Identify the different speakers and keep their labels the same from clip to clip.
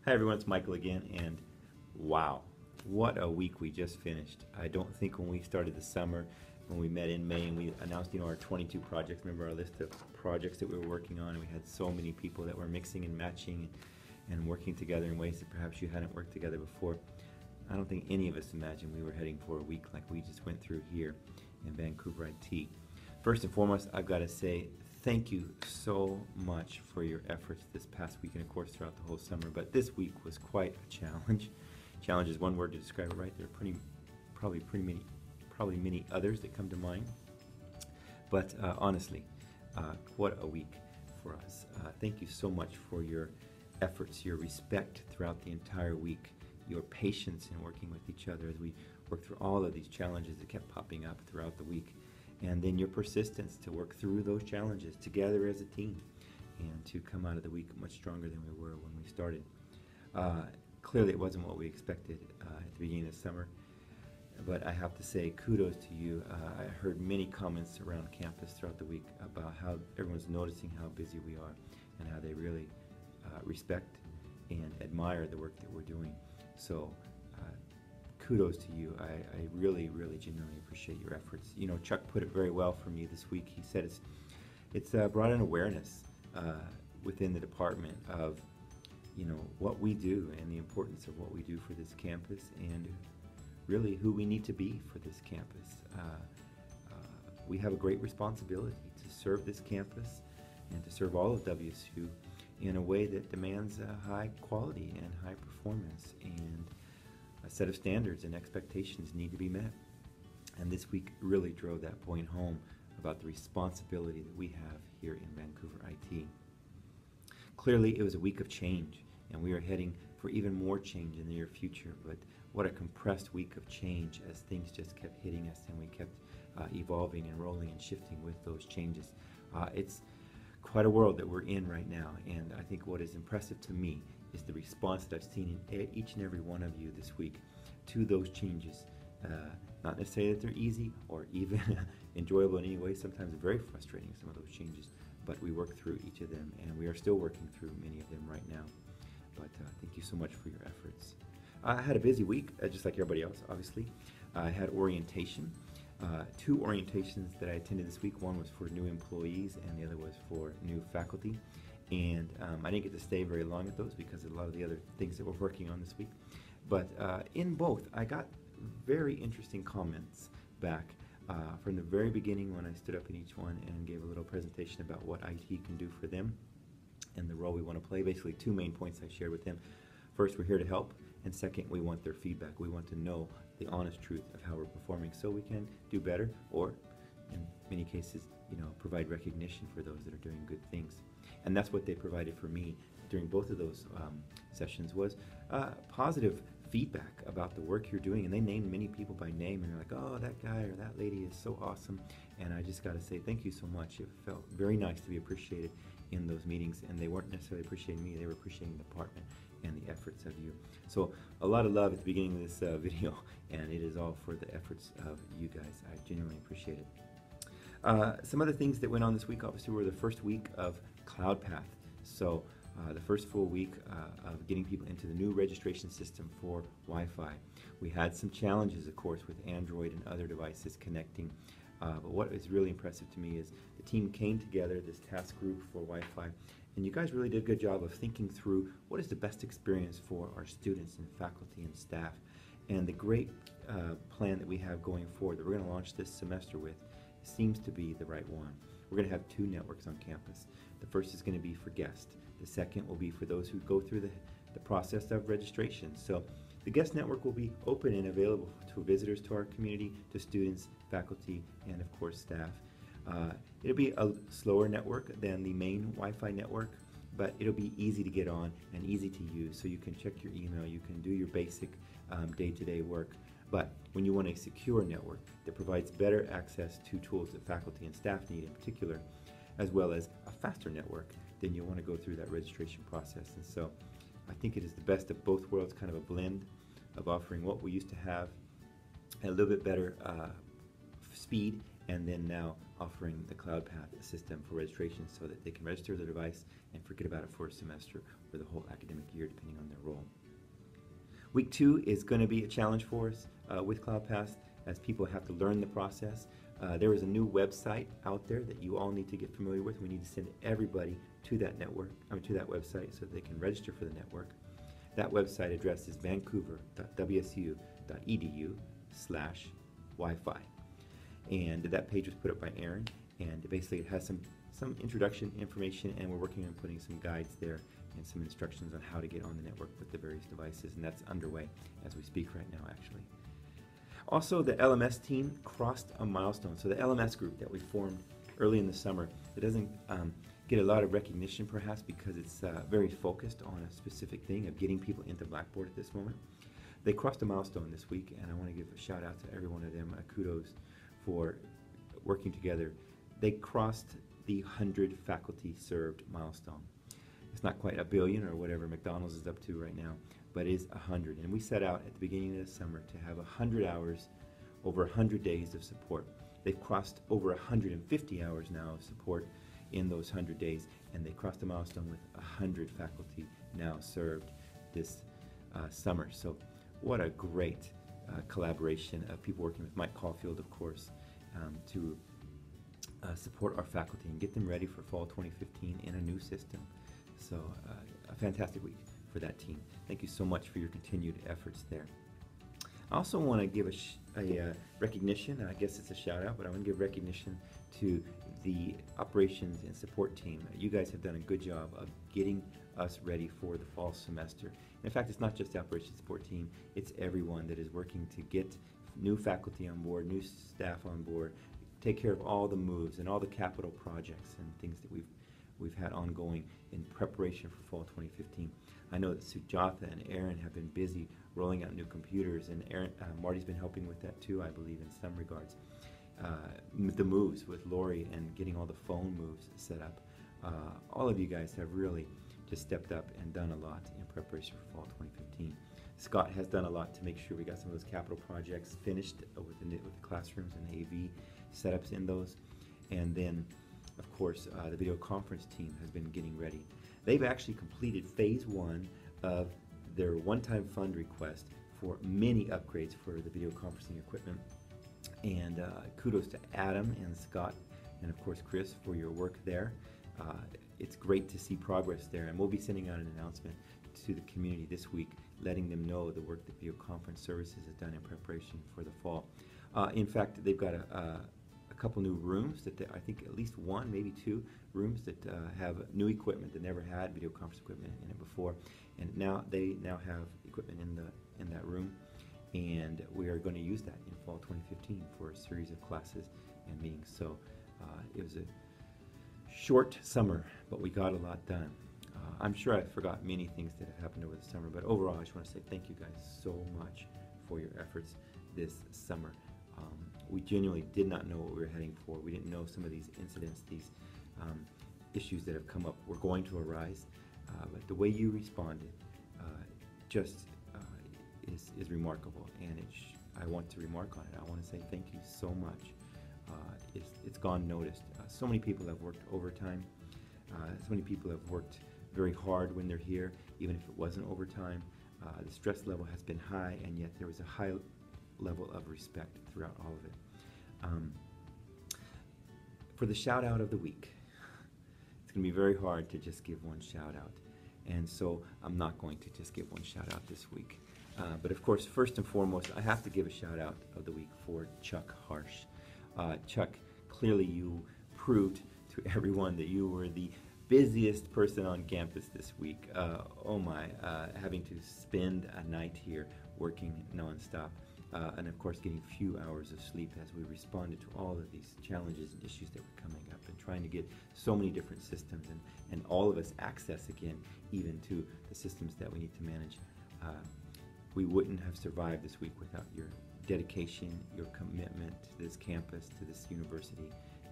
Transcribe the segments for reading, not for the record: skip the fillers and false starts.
Speaker 1: Hi everyone, it's Michael again, and wow, what a week we just finished. I don't think when we started the summer, when we met in May and we announced, our 22 projects, remember our list of projects that we were working on, and we had so many people that were mixing and matching and working together in ways that perhaps you hadn't worked together before. I don't think any of us imagined we were heading for a week like we just went through here in Vancouver IT. First and foremost, I've got to say thank you so much for your efforts this past week and of course throughout the whole summer, but this week was quite a challenge. Challenge is one word to describe it, right? There are probably many others that come to mind, but honestly, what a week for us. Thank you so much for your efforts, your respect throughout the entire week, your patience in working with each other as we worked through all of these challenges that kept popping up throughout the week, and then your persistence to work through those challenges together as a team and to come out of the week much stronger than we were when we started. Clearly it wasn't what we expected at the beginning of the summer, but I have to say kudos to you. I heard many comments around campus throughout the week about how everyone's noticing how busy we are and how they really respect and admire the work that we're doing. So kudos to you. I really genuinely appreciate your efforts. Chuck put it very well for me this week. He said it's brought an awareness within the department of what we do and the importance of what we do for this campus and really who we need to be for this campus. We have a great responsibility to serve this campus and to serve all of WSU in a way that demands high quality and high performance, and a set of standards and expectations need to be met. And this week really drove that point home about the responsibility that we have here in Vancouver IT. Clearly it was a week of change, and we are heading for even more change in the near future, but what a compressed week of change as things just kept hitting us and we kept evolving and rolling and shifting with those changes. It's quite a world that we're in right now, and I think what is impressive to me is the response that I've seen in each and every one of you this week to those changes. Not necessarily that they're easy or even enjoyable in any way, sometimes very frustrating, some of those changes, but we work through each of them, and we are still working through many of them right now. But thank you so much for your efforts. I had a busy week, just like everybody else, obviously. I had orientation. Two orientations that I attended this week. One was for new employees and the other was for new faculty. And I didn't get to stay very long at those because of a lot of the other things that we're working on this week. But in both, I got very interesting comments back from the very beginning when I stood up in each one and gave a little presentation about what IT can do for them and the role we want to play. Basically, two main points I shared with them. First, we're here to help, and second, we want their feedback. We want to know the honest truth of how we're performing so we can do better, or in many cases, provide recognition for those that are doing good things. And that's what they provided for me during both of those sessions, was positive feedback about the work you're doing. And they named many people by name, and they're like, oh, that guy or that lady is so awesome. And I just got to say thank you so much. It felt very nice to be appreciated in those meetings, and they weren't necessarily appreciating me, they were appreciating the department and the efforts of you. So a lot of love at the beginning of this video, and it is all for the efforts of you guys. I genuinely appreciate it. Some other things that went on this week, obviously, were the first week of CloudPath. So the first full week of getting people into the new registration system for Wi-Fi. We had some challenges, of course, with Android and other devices connecting. But what is really impressive to me is the team came together, this task group for Wi-Fi, and you guys really did a good job of thinking through what is the best experience for our students and faculty and staff. And the great plan that we have going forward that we're going to launch this semester with seems to be the right one. We're going to have two networks on campus. The first is going to be for guests. The second will be for those who go through the process of registration. So the guest network will be open and available to visitors to our community, to students, faculty, and of course staff. It'll be a slower network than the main Wi-Fi network, but it'll be easy to get on and easy to use, so you can check your email, you can do your basic day-to-day work. But when you want a secure network that provides better access to tools that faculty and staff need in particular, as well as a faster network, then you'll want to go through that registration process. And so I think it is the best of both worlds, kind of a blend of offering what we used to have, a little bit better speed, and then now offering the CloudPath system for registration so that they can register their device and forget about it for a semester or the whole academic year, depending on their role. Week 2 is going to be a challenge for us with CloudPass as people have to learn the process. There is a new website out there that you all need to get familiar with. We need to send everybody to that to that website so they can register for the network. That website address is vancouver.wsu.edu/Wi-Fi. And that page was put up by Aaron, and basically it has some introduction information, and we're working on putting some guides there and some instructions on how to get on the network with the various devices, and that's underway as we speak right now, actually. Also, the LMS team crossed a milestone. So the LMS group that we formed early in the summer, it doesn't get a lot of recognition perhaps because it's very focused on a specific thing of getting people into Blackboard at this moment. They crossed a milestone this week, and I want to give a shout out to every one of them. Kudos for working together. They crossed the 100 faculty served milestone. It's not quite a billion or whatever McDonald's is up to right now, but it is 100. And we set out at the beginning of the summer to have 100 hours over 100 days of support. They've crossed over 150 hours now of support in those 100 days, and they crossed a milestone with 100 faculty now served this summer. So what a great collaboration of people working with Mike Caulfield, of course, to support our faculty and get them ready for fall 2015 in a new system. So a fantastic week for that team. Thank you so much for your continued efforts there. I also want to give a recognition, I guess it's a shout out, but I want to give recognition to the operations and support team. You guys have done a good job of getting us ready for the fall semester. In fact, it's not just the operations support team, it's everyone that is working to get new faculty on board, new staff on board, take care of all the moves and all the capital projects and things that we've had ongoing in preparation for fall 2015. I know that Sujatha and Aaron have been busy rolling out new computers, and Marty's been helping with that too, I believe, in some regards. The moves with Lori and getting all the phone moves set up. All of you guys have really just stepped up and done a lot in preparation for fall 2015. Scott has done a lot to make sure we got some of those capital projects finished with the classrooms and the AV setups in those. And then, of course, the video conference team has been getting ready. They've actually completed phase 1 of their one-time fund request for many upgrades for the video conferencing equipment. And kudos to Adam and Scott and, of course, Chris for your work there. It's great to see progress there, and we'll be sending out an announcement to the community this week letting them know the work that Video Conference Services has done in preparation for the fall. In fact, they've got a couple new rooms that I think at least one, maybe two rooms that have new equipment that never had video conference equipment in it before, and now they have equipment in that room, and we are going to use that in fall 2015 for a series of classes and meetings. So it was a short summer, but we got a lot done. I'm sure I forgot many things that have happened over the summer, but overall I just want to say thank you guys so much for your efforts this summer. We genuinely did not know what we were heading for. We didn't know some of these incidents, these issues that have come up were going to arise, but the way you responded is remarkable, and I want to remark on it. I want to say thank you so much. It's gone noticed. So many people have worked overtime. So many people have worked very hard when they're here, even if it wasn't overtime. The stress level has been high, and yet there was a high level of respect throughout all of it. For the shout out of the week, it's going to be very hard to just give one shout out, and so I'm not going to just give one shout out this week. But of course, first and foremost, I have to give a shout out of the week for Chuck Harsh. Chuck, clearly you proved to everyone that you were the busiest person on campus this week. Oh my, having to spend a night here working nonstop, and of course getting few hours of sleep as we responded to all of these challenges and issues that were coming up, and trying to get so many different systems and all of us access again even to the systems that we need to manage. We wouldn't have survived this week without your dedication, your commitment to this campus, to this university,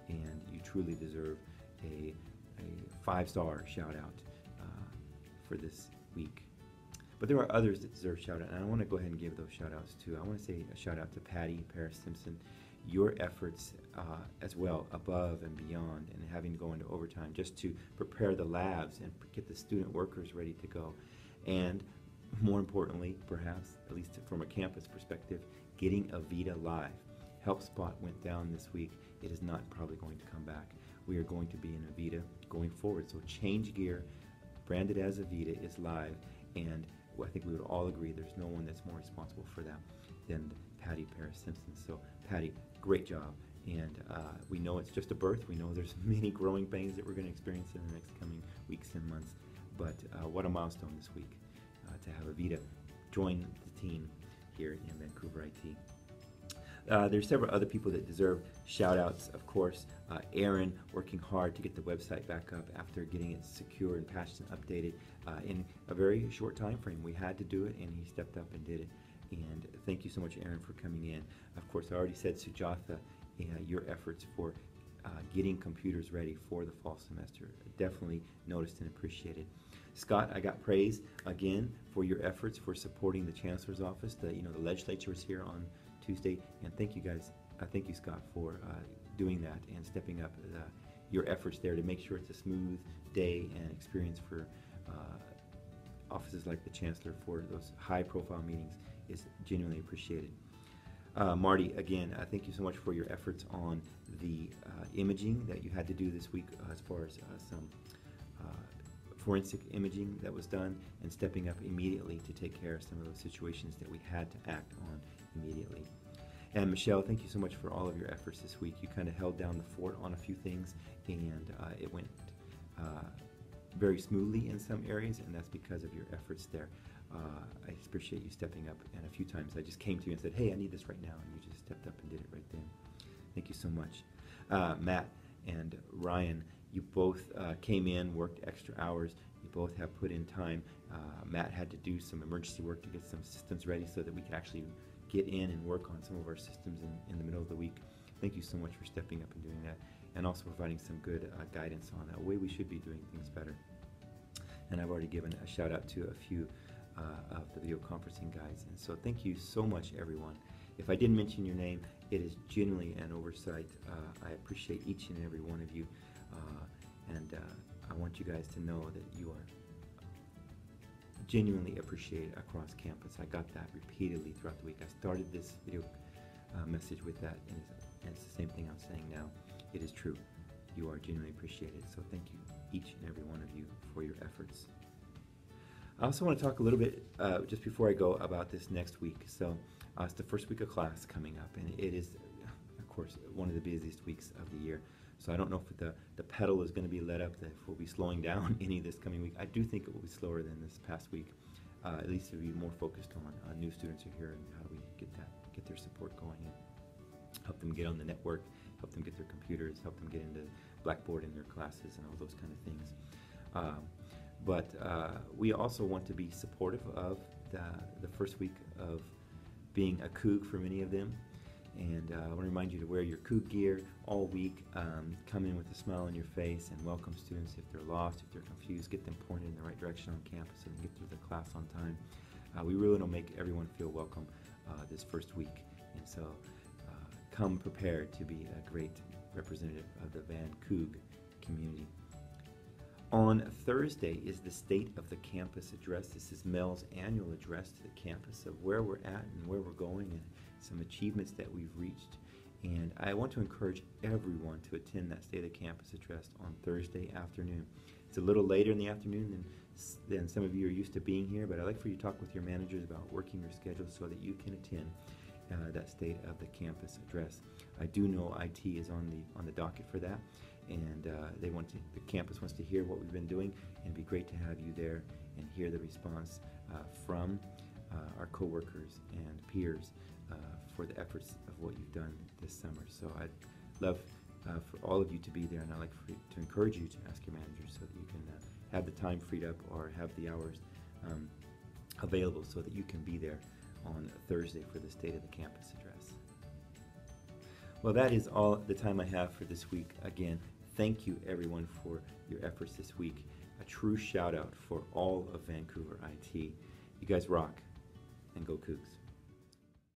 Speaker 1: and you truly deserve a 5-star shout out for this week. But there are others that deserve shout out, and I want to go ahead and give those shout outs too. I want to say a shout out to Patty Paris Simpson. Your efforts as well, above and beyond, and having to go into overtime just to prepare the labs and get the student workers ready to go. And more importantly, perhaps, at least from a campus perspective, getting Avita live. HelpSpot went down this week. It is not probably going to come back. We are going to be in Avita going forward. So Change Gear, branded as Avita, is live, and I think we would all agree there's no one that's more responsible for that than Patty Paris-Simpson. So Patty, great job. And we know it's just a birth. We know there's many growing pains that we're going to experience in the next coming weeks and months. But what a milestone this week to have Avita join the team here in Vancouver IT. There's several other people that deserve shout outs, of course. Aaron, working hard to get the website back up after getting it secure and patched and updated in a very short time frame. We had to do it, and he stepped up and did it. And thank you so much, Aaron, for coming in. Of course, I already said Sujatha, your efforts for getting computers ready for the fall semester. Definitely noticed and appreciated. Scott, I got praise again for your efforts for supporting the Chancellor's Office. The legislature was here on Tuesday, and thank you guys. Thank you, Scott, for doing that and stepping up your efforts there to make sure it's a smooth day and experience for offices like the Chancellor for those high-profile meetings is genuinely appreciated. Marty, again, thank you so much for your efforts on the imaging that you had to do this week as far as some forensic imaging that was done, and stepping up immediately to take care of some of those situations that we had to act on immediately. And Michelle, thank you so much for all of your efforts this week. You kind of held down the fort on a few things, and it went very smoothly in some areas, and that's because of your efforts there. I appreciate you stepping up, and a few times I just came to you and said, hey, I need this right now, and you just stepped up and did it right then. Thank you so much. Matt and Ryan, you both came in, worked extra hours. You both have put in time. Matt had to do some emergency work to get some systems ready so that we could actually get in and work on some of our systems in the middle of the week. Thank you so much for stepping up and doing that, and also providing some good guidance on a way we should be doing things better. And I've already given a shout out to a few of the video conferencing guys, and so thank you so much, everyone. If I didn't mention your name, it is genuinely an oversight. I appreciate each and every one of you, and I want you guys to know that you are genuinely appreciated across campus. I got that repeatedly throughout the week. I started this video message with that, and it's the same thing I'm saying now. It is true. You are genuinely appreciated, so thank you, each and every one of you, for your efforts. I also want to talk a little bit, just before I go, about this next week. So it's the first week of class coming up, and it is, of course, one of the busiest weeks of the year. So I don't know if the pedal is going to be let up, that if we'll be slowing down any this coming week. I do think it will be slower than this past week. At least it'll be more focused on new students who are here and how do we get their support going and help them get on the network, help them get their computers, help them get into Blackboard in their classes and all those kind of things. But we also want to be supportive of the first week of being a Coug for many of them. And I want to remind you to wear your Coug gear all week. Come in with a smile on your face and welcome students if they're lost, if they're confused. Get them pointed in the right direction on campus so they can get through the class on time. We really want to make everyone feel welcome this first week. And so come prepared to be a great representative of the Van Coug community. On Thursday is the State of the Campus Address. This is Mel's annual address to the campus of where we're at and where we're going and some achievements that we've reached. And I want to encourage everyone to attend that State of the Campus Address on Thursday afternoon. It's a little later in the afternoon than some of you are used to being here, but I'd like for you to talk with your managers about working your schedule so that you can attend that State of the Campus Address. I do know IT is on the docket for that, and the campus wants to hear what we've been doing, and it'd be great to have you there and hear the response from our coworkers and peers for the efforts of what you've done this summer. So I'd love for all of you to be there, and I'd like to encourage you to ask your managers so that you can have the time freed up or have the hours available so that you can be there on Thursday for the State of the Campus Address. Well, that is all the time I have for this week. Again, thank you everyone for your efforts this week. A true shout out for all of Vancouver IT. You guys rock, and go Cougs.